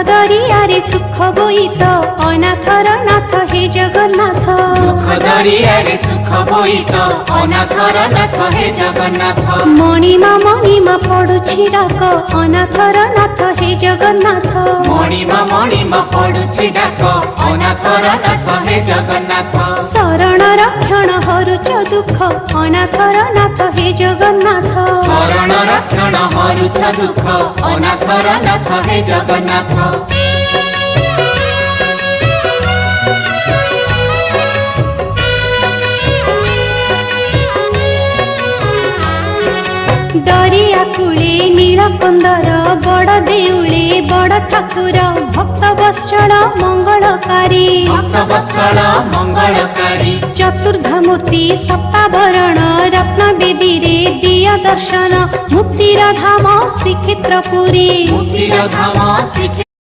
दरियारे सुख बोईत अनाथर नाथ हे जगन्नाथ। दुख दरियारे सुख बोईत अनाथर नाथ हे जगन्नाथ। मणिमा पड़ुछि डाक अनाथर नाथ हे जगन्नाथ। मणिमा पड़ुछि डाक अनाथर नाथ हे जगन्नाथ। शरण रक्षण हरुच दुख अनाथर नाथ हे जगन्नाथ। शरण रक्षण हरुच दुख अनाथर नाथ हे जगन्नाथ। दरिया कूले नीलकंदर बड़ देउले बड़ ठाकुर भक्त वत्सल मंगलकारी। भक्त वत्सल मंगलकारी। चतुर्धामूर्ति सप्तावरण रत्न बेदी रे दिया दर्शन मुक्तिर धाम श्रीक्षेत्रपुरी। मुक्तिर धाम श्री